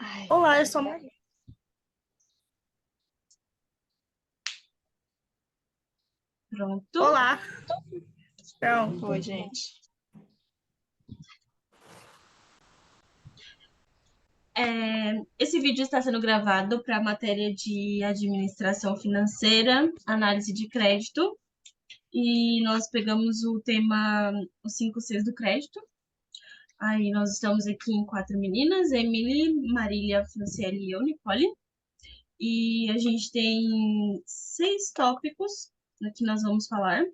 Ai, Olá, eu sou a Maria. pronto. Olá. Pronto. Oi, gente. Esse vídeo está sendo gravado para a matéria de administração financeira, análise de crédito, e nós pegamos o tema os 5 Cs do crédito. Aí nós estamos aqui em 4 meninas, Emily, Marília, Franciele e eu, Nicole. E a gente tem 6 tópicos que nós vamos falar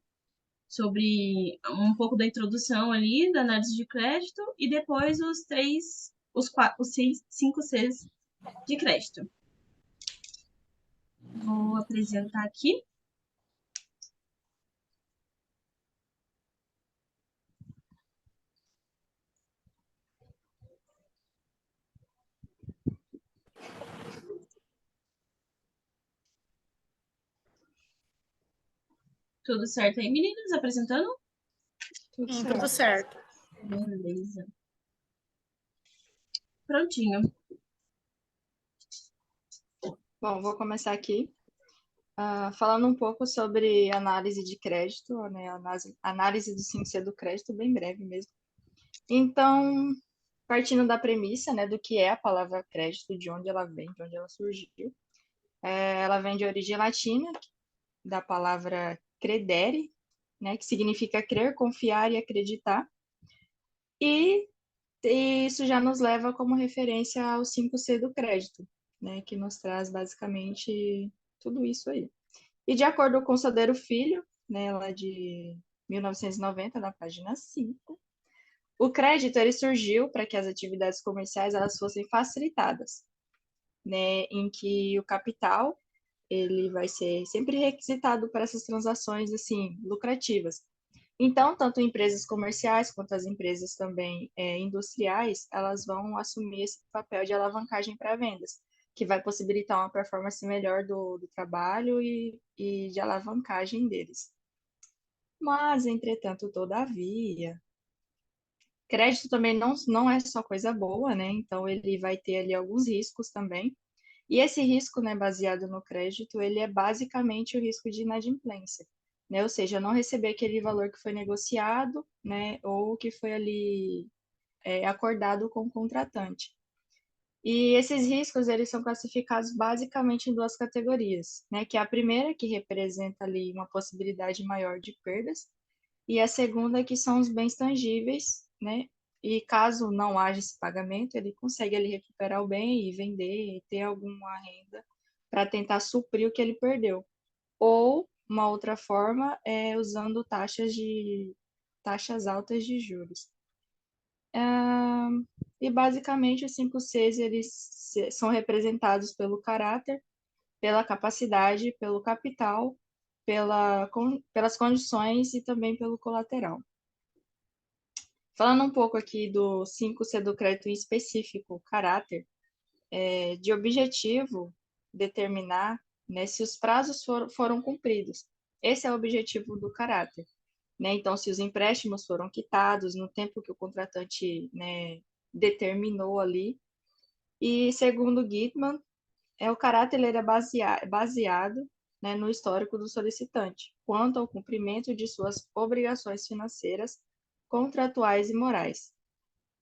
sobre um pouco da introdução ali, da análise de crédito, e depois os 5 Cs de crédito. Vou apresentar aqui. Tudo certo aí, meninas? Apresentando? Tudo Sim, certo. tudo certo. Beleza. Prontinho. Bom, vou começar aqui falando um pouco sobre análise de crédito, né? Análise do 5C do crédito, bem breve mesmo. Então, partindo da premissa, né, do que é a palavra crédito, de onde ela vem, de onde ela surgiu. Ela vem de origem latina, da palavra credere, né, que significa crer, confiar e acreditar. E isso já nos leva como referência ao 5C do crédito, né, que nos traz basicamente tudo isso aí. E de acordo com o Sodero Filho, né, lá de 1990, na página 5, o crédito ele surgiu para que as atividades comerciais elas fossem facilitadas, né, em que o capital ele vai ser sempre requisitado para essas transações assim lucrativas. Então, tanto empresas comerciais quanto as empresas também industriais, elas vão assumir esse papel de alavancagem para vendas, que vai possibilitar uma performance melhor do trabalho e de alavancagem deles. Mas, entretanto, todavia, crédito também não é só coisa boa, né? Então, ele vai ter ali alguns riscos também. E esse risco, né, baseado no crédito, ele é basicamente o risco de inadimplência, né? Ou seja, não receber aquele valor que foi negociado, né, ou que foi ali acordado com o contratante. E esses riscos, eles são classificados basicamente em duas categorias, né, que é a primeira, que representa ali uma possibilidade maior de perdas, e a segunda, que são os bens tangíveis, né, e caso não haja esse pagamento, ele consegue ali recuperar o bem e vender e ter alguma renda para tentar suprir o que ele perdeu. Ou uma outra forma é usando taxas altas de juros. E basicamente os 5 Cs eles são representados pelo caráter, pela capacidade, pelo capital, pelas condições e também pelo colateral. Falando um pouco aqui do 5C do crédito em específico, caráter, de objetivo determinar, né, se os prazos foram cumpridos. Esse é o objetivo do caráter. Né? Então, se os empréstimos foram quitados no tempo que o contratante, né, determinou ali. E segundo Gitman, o caráter ele é baseado, né, no histórico do solicitante, quanto ao cumprimento de suas obrigações financeiras, contratuais e morais.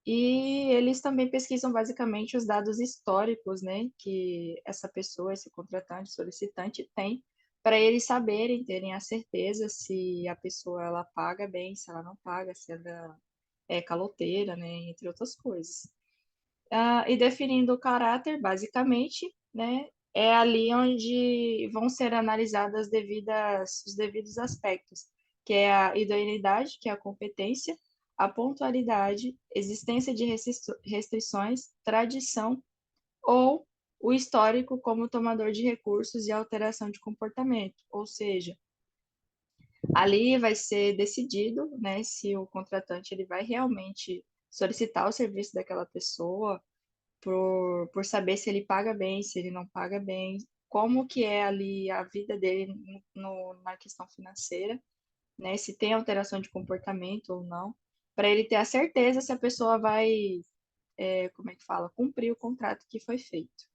E eles também pesquisam basicamente os dados históricos, né, que essa pessoa, esse contratante, solicitante tem, para eles saberem, terem a certeza se a pessoa ela paga bem, se ela não paga, se ela é caloteira, né, entre outras coisas. E definindo o caráter, basicamente, né, é ali onde vão ser analisadas os devidos aspectos, que é a idoneidade, que é a competência, a pontualidade, existência de restrições, tradição ou o histórico como tomador de recursos e alteração de comportamento, ou seja, ali vai ser decidido, né, se o contratante ele vai realmente solicitar o serviço daquela pessoa, por saber se ele paga bem, se ele não paga bem, como que é ali a vida dele na questão financeira, né? Se tem alteração de comportamento ou não, para ele ter a certeza se a pessoa vai como é que fala? Cumprir o contrato que foi feito.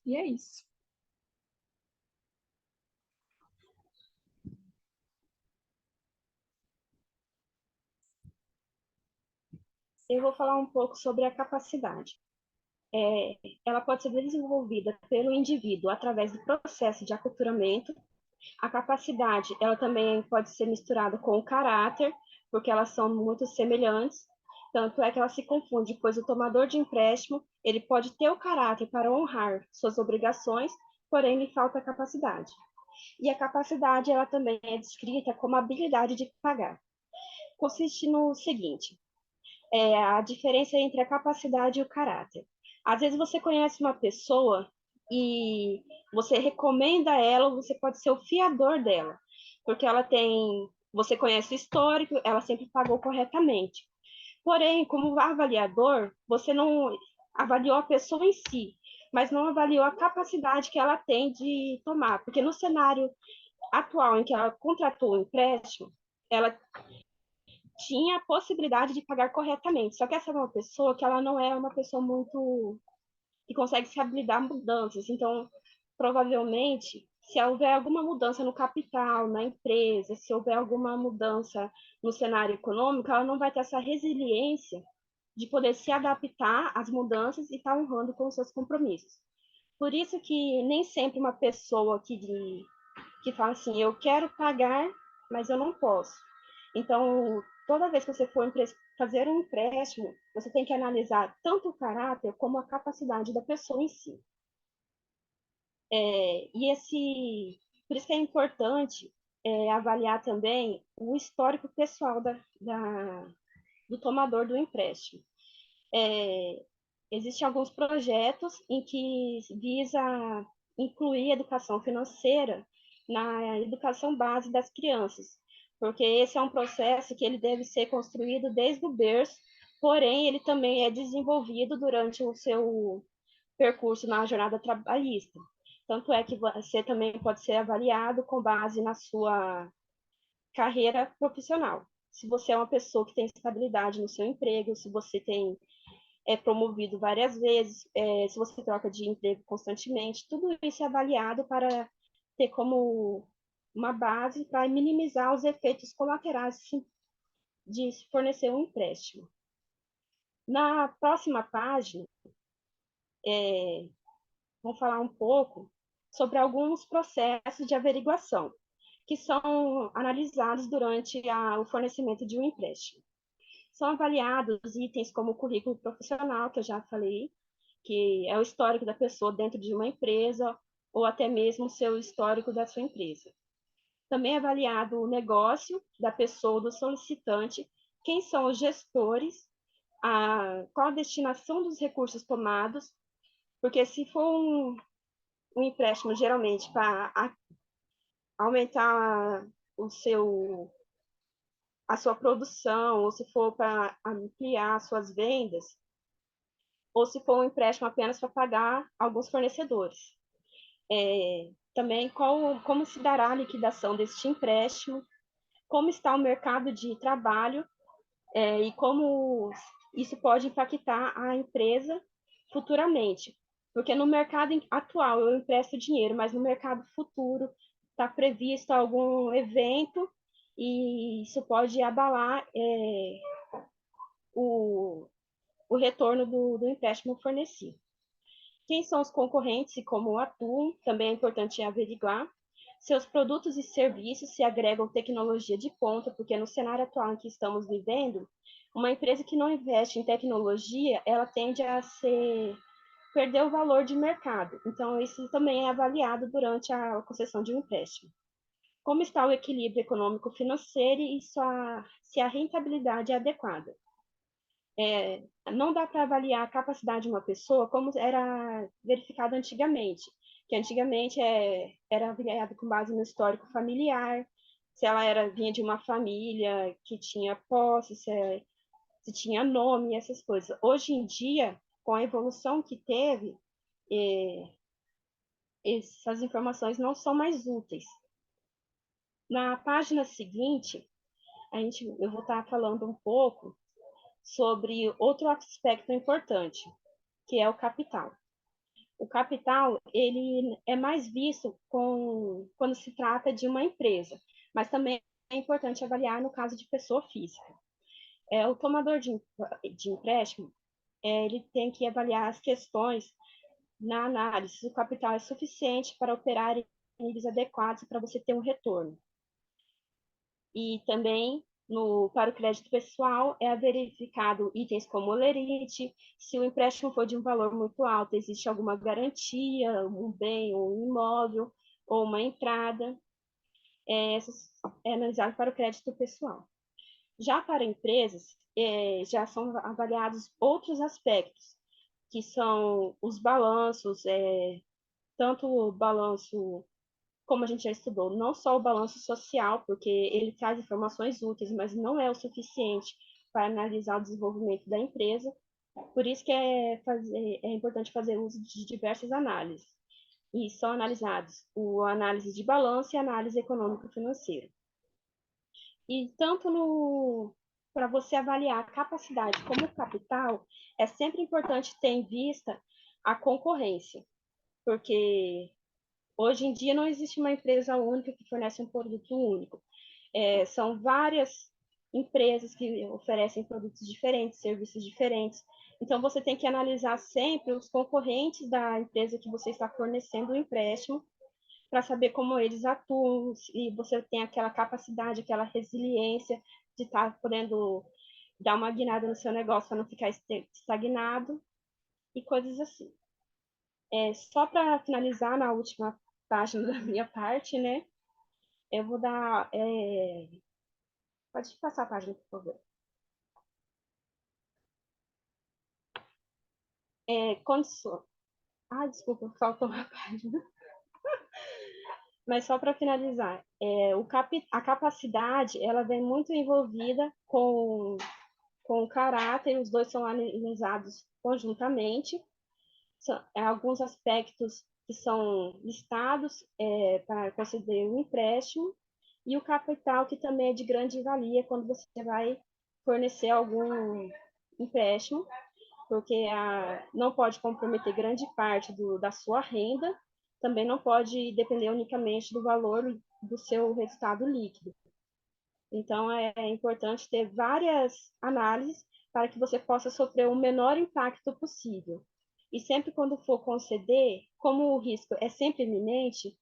E é isso. Eu vou falar um pouco sobre a capacidade. Ela pode ser desenvolvida pelo indivíduo através do processo de aculturamento. A capacidade, ela também pode ser misturada com o caráter, porque elas são muito semelhantes. Tanto é que ela se confunde, pois o tomador de empréstimo, ele pode ter o caráter para honrar suas obrigações, porém lhe falta a capacidade. E a capacidade, ela também é descrita como a habilidade de pagar. Consiste no seguinte: a diferença entre a capacidade e o caráter. Às vezes você conhece uma pessoa e você recomenda ela, ou você pode ser o fiador dela, porque ela tem, você conhece o histórico, ela sempre pagou corretamente. Porém, como avaliador, você não avaliou a pessoa em si, mas não avaliou a capacidade que ela tem de tomar, porque no cenário atual em que ela contratou o empréstimo, ela tinha a possibilidade de pagar corretamente. Só que essa é uma pessoa que ela não é uma pessoa muito que consegue se habilitar a mudanças. Então, provavelmente, se houver alguma mudança no capital, na empresa, se houver alguma mudança no cenário econômico, ela não vai ter essa resiliência de poder se adaptar às mudanças e estar honrando com os seus compromissos. Por isso que nem sempre uma pessoa que fala assim, eu quero pagar, mas eu não posso. Então, toda vez que você for fazer um empréstimo, você tem que analisar tanto o caráter como a capacidade da pessoa em si. Por isso que é importante avaliar também o histórico pessoal do tomador do empréstimo. Existem alguns projetos em que visa incluir educação financeira na educação base das crianças, porque esse é um processo que ele deve ser construído desde o berço, porém ele também é desenvolvido durante o seu percurso na jornada trabalhista. Tanto é que você também pode ser avaliado com base na sua carreira profissional. Se você é uma pessoa que tem estabilidade no seu emprego, se você é promovido várias vezes, se você troca de emprego constantemente, tudo isso é avaliado para ter como uma base para minimizar os efeitos colaterais de se fornecer um empréstimo. Na próxima página, vamos falar um pouco sobre alguns processos de averiguação que são analisados durante o fornecimento de um empréstimo. São avaliados itens como o currículo profissional, que eu já falei, que é o histórico da pessoa dentro de uma empresa, ou até mesmo o seu histórico da sua empresa. Também é avaliado o negócio da pessoa, do solicitante, quem são os gestores, qual a destinação dos recursos tomados, porque se for um empréstimo, geralmente, para aumentar a sua produção, ou se for para ampliar suas vendas, ou se for um empréstimo apenas para pagar alguns fornecedores. Também como se dará a liquidação deste empréstimo, como está o mercado de trabalho e como isso pode impactar a empresa futuramente. Porque no mercado atual eu empresto dinheiro, mas no mercado futuro está previsto algum evento e isso pode abalar o retorno do empréstimo fornecido. Quem são os concorrentes e como atuam, também é importante averiguar. Seus produtos e serviços se agregam tecnologia de ponta, porque no cenário atual em que estamos vivendo, uma empresa que não investe em tecnologia, ela tende a perder o valor de mercado. Então, isso também é avaliado durante a concessão de um empréstimo. Como está o equilíbrio econômico-financeiro e se a rentabilidade é adequada. Não dá para avaliar a capacidade de uma pessoa como era verificado antigamente, que antigamente era avaliado com base no histórico familiar, se ela vinha de uma família que tinha posse, se tinha nome, essas coisas. Hoje em dia, com a evolução que teve, essas informações não são mais úteis. Na página seguinte, eu vou estar falando um pouco sobre outro aspecto importante, que é o capital. O capital, ele é mais visto quando se trata de uma empresa, mas também é importante avaliar no caso de pessoa física. O tomador de empréstimo, ele tem que avaliar as questões na análise se o capital é suficiente para operar em níveis adequados para você ter um retorno. E também, para o crédito pessoal, é verificado itens como lerite, se o empréstimo for de um valor muito alto, existe alguma garantia, um bem ou um imóvel, ou uma entrada. É analisado para o crédito pessoal. Já para empresas, já são avaliados outros aspectos, que são os balanços, tanto o balanço, como a gente já estudou, não só o balanço social, porque ele traz informações úteis, mas não é o suficiente para analisar o desenvolvimento da empresa. Por isso que é importante fazer uso de diversas análises. E são analisados a análise de balanço e a análise econômico-financeira. E tanto para você avaliar a capacidade como o capital, é sempre importante ter em vista a concorrência, porque hoje em dia não existe uma empresa única que fornece um produto único. São várias empresas que oferecem produtos diferentes, serviços diferentes. Então, você tem que analisar sempre os concorrentes da empresa que você está fornecendo o empréstimo para saber como eles atuam, e você tem aquela capacidade, aquela resiliência de estar podendo dar uma guinada no seu negócio para não ficar estagnado e coisas assim. Só para finalizar na última página da minha parte, né? Eu vou dar. Pode passar a página, por favor. Condições. Desculpa, faltou uma página. Mas só para finalizar, a capacidade ela vem muito envolvida com o caráter, os dois são analisados conjuntamente. Alguns aspectos que são listados para conceder um empréstimo, e o capital, que também é de grande valia quando você vai fornecer algum empréstimo, porque não pode comprometer grande parte da sua renda, também não pode depender unicamente do valor do seu resultado líquido. Então, é importante ter várias análises para que você possa sofrer o menor impacto possível. E sempre quando for conceder, como o risco é sempre iminente,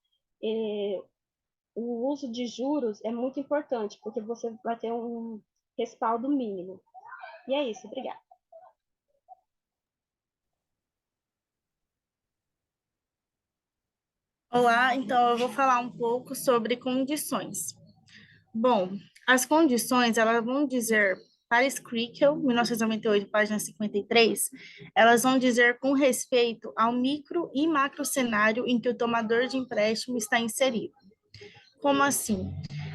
o uso de juros é muito importante, porque você vai ter um respaldo mínimo. E é isso, obrigada. Olá, então eu vou falar um pouco sobre condições. Bom, as condições, elas vão dizer, para Skrikel, 1998, página 53, elas vão dizer com respeito ao micro e macro cenário em que o tomador de empréstimo está inserido. Como assim?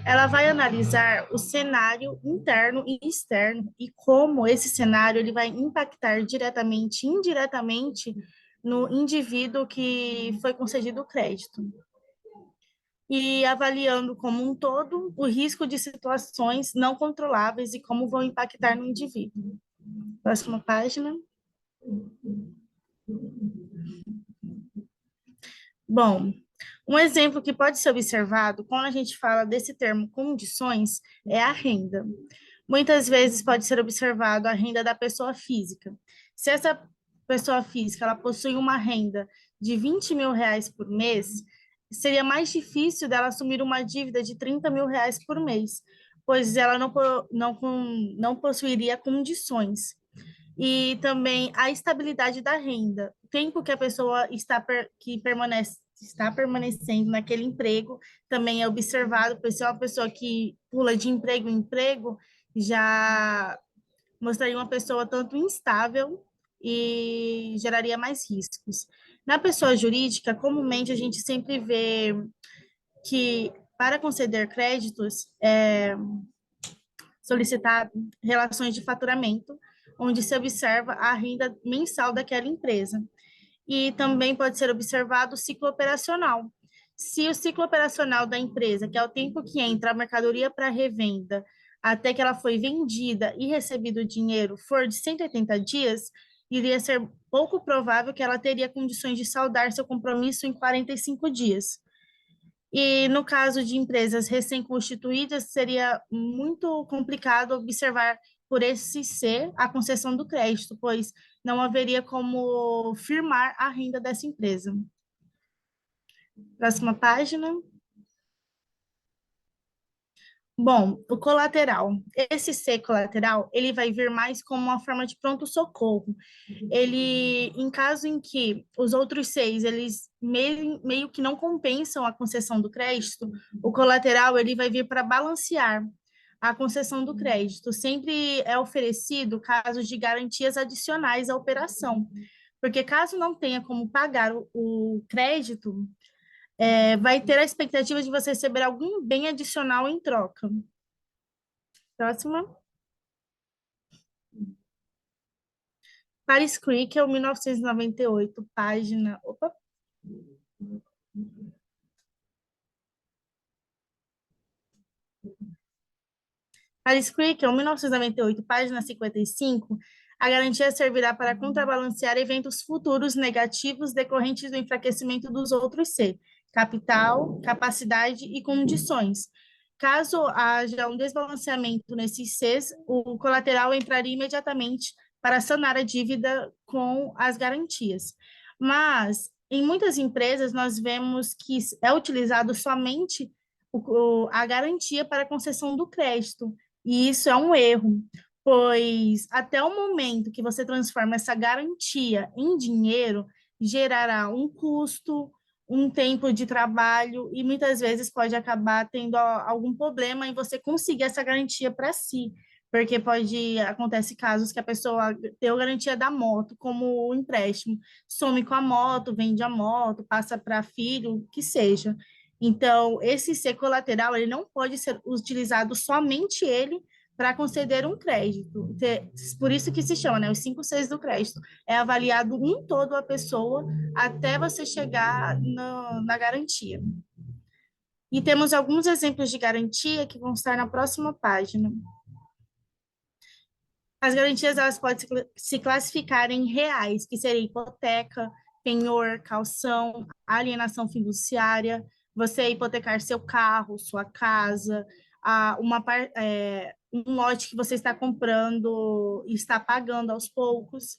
Ela vai analisar o cenário interno e externo e como esse cenário ele vai impactar diretamente e indiretamente no indivíduo que foi concedido o crédito. E avaliando como um todo o risco de situações não controláveis e como vão impactar no indivíduo. Próxima página. Bom, um exemplo que pode ser observado quando a gente fala desse termo condições é a renda. Muitas vezes pode ser observado a renda da pessoa física. Se essa pessoa física ela possui uma renda de 20 mil reais por mês, seria mais difícil dela assumir uma dívida de 30 mil reais por mês, pois ela não possuiria condições. E também a estabilidade da renda, o tempo que a pessoa está permanecendo naquele emprego também é observado, pois se é uma pessoa que pula de emprego em emprego, já mostraria uma pessoa tanto instável e geraria mais riscos. Na pessoa jurídica, comumente a gente sempre vê que para conceder créditos é solicitar relações de faturamento, onde se observa a renda mensal daquela empresa. E também pode ser observado o ciclo operacional. Se o ciclo operacional da empresa, que é o tempo que entra a mercadoria para revenda, até que ela foi vendida e recebido o dinheiro for de 180 dias, iria ser pouco provável que ela teria condições de saldar seu compromisso em 45 dias. E no caso de empresas recém-constituídas, seria muito complicado observar por esse ser a concessão do crédito, pois não haveria como firmar a renda dessa empresa. Próxima página. Bom, o colateral. Esse C colateral, ele vai vir mais como uma forma de pronto-socorro. Ele, em caso em que os outros seis, eles meio que não compensam a concessão do crédito, o colateral, ele vai vir para balancear a concessão do crédito. Sempre é oferecido casos de garantias adicionais à operação, porque caso não tenha como pagar o crédito, vai ter a expectativa de você receber algum bem adicional em troca. Próxima. Paris Creek, é o 1998, página... Opa! Paris Creek, é o 1998, página 55, a garantia servirá para contrabalancear eventos futuros negativos decorrentes do enfraquecimento dos outros C, capital, capacidade e condições. Caso haja um desbalanceamento nesses Cs, o colateral entraria imediatamente para sanar a dívida com as garantias. Mas, em muitas empresas, nós vemos que é utilizado somente a garantia para a concessão do crédito, e isso é um erro, pois até o momento que você transforma essa garantia em dinheiro, gerará um custo, um tempo de trabalho e muitas vezes pode acabar tendo algum problema em você conseguir essa garantia para si, porque acontece casos que a pessoa deu garantia da moto como o empréstimo, some com a moto, vende a moto, passa para filho, o que seja. Então, esse C colateral, ele não pode ser utilizado somente ele para conceder um crédito. Por isso que se chama, né, os 5 Cs do crédito. É avaliado um todo a pessoa até você chegar na garantia. E temos alguns exemplos de garantia que vão estar na próxima página. As garantias, elas podem se classificar em reais, que seria hipoteca, penhor, calção, alienação fiduciária, você hipotecar seu carro, sua casa, um lote que você está comprando e está pagando aos poucos.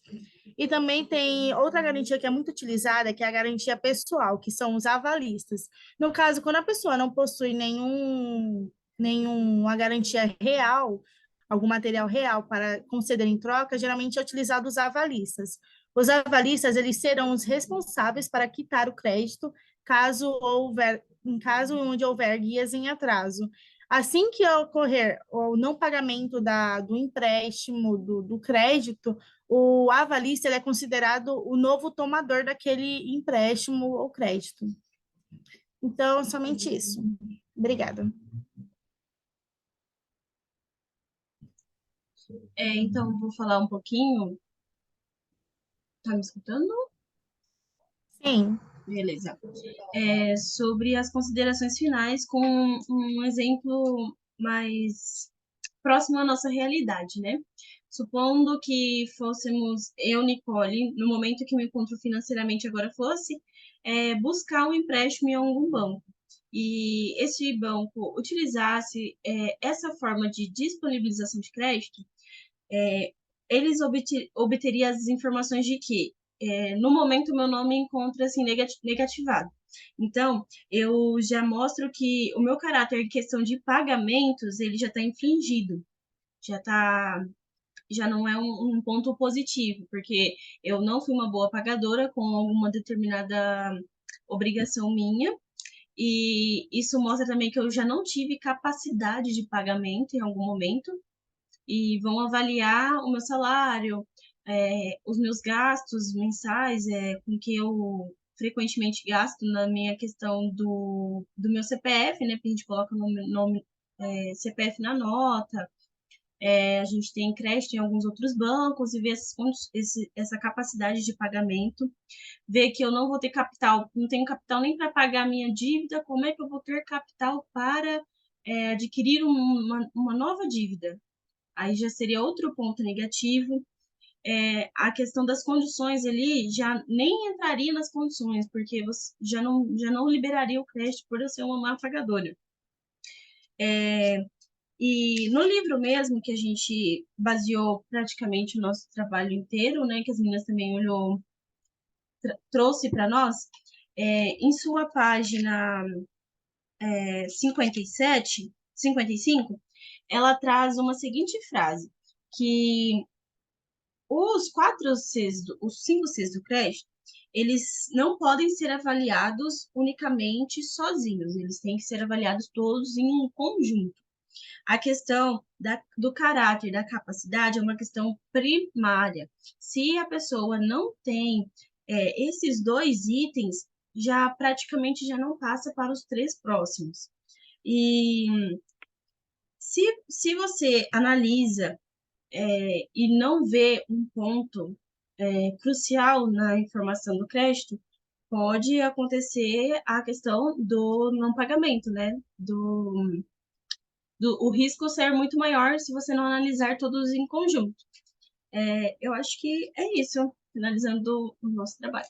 E também tem outra garantia que é muito utilizada, que é a garantia pessoal, que são os avalistas. No caso, quando a pessoa não possui nenhuma garantia real, algum material real para conceder em troca, geralmente é utilizado os avalistas. Os avalistas, eles serão os responsáveis para quitar o crédito em caso onde houver guias em atraso. Assim que ocorrer o não pagamento do empréstimo, do crédito, o avalista ele é considerado o novo tomador daquele empréstimo ou crédito. Então, somente isso. Obrigada. Então, vou falar um pouquinho. Tá me escutando? Sim. Beleza. Sobre as considerações finais, com um exemplo mais próximo à nossa realidade, né? Supondo que fôssemos eu, Nicole, no momento que me encontro financeiramente agora fosse, buscar um empréstimo em algum banco. E esse banco utilizasse essa forma de disponibilização de crédito, eles obteriam as informações de que, no momento, meu nome encontra-se negativado. Então, eu já mostro que o meu caráter em questão de pagamentos, ele já está infringido. Já não é um ponto positivo, porque eu não fui uma boa pagadora com alguma determinada obrigação minha, e isso mostra também que eu já não tive capacidade de pagamento em algum momento, e vão avaliar o meu salário, os meus gastos mensais, com que eu frequentemente gasto na minha questão do meu CPF, né? Porque a gente coloca o nome CPF na nota, a gente tem crédito em alguns outros bancos e vê essa capacidade de pagamento, ver que eu não vou ter capital, não tenho capital nem para pagar a minha dívida, como é que eu vou ter capital para adquirir uma nova dívida. Aí já seria outro ponto negativo. A questão das condições ali já nem entraria nas condições, porque você já não liberaria o crédito por eu ser uma má pagadora. E no livro mesmo, que a gente baseou praticamente o nosso trabalho inteiro, né, que as meninas também trouxe para nós, em sua página 57, 55, ela traz uma seguinte frase, que os 5 Cs do crédito, eles não podem ser avaliados unicamente sozinhos, eles têm que ser avaliados todos em um conjunto. A questão do caráter, da capacidade, é uma questão primária. Se a pessoa não tem esses 2 itens, já praticamente já não passa para os 3 próximos. E se você analisa e não vê um ponto crucial na informação do crédito, pode acontecer a questão do não pagamento, né? O risco ser muito maior se você não analisar todos em conjunto. Eu acho que é isso, finalizando o nosso trabalho.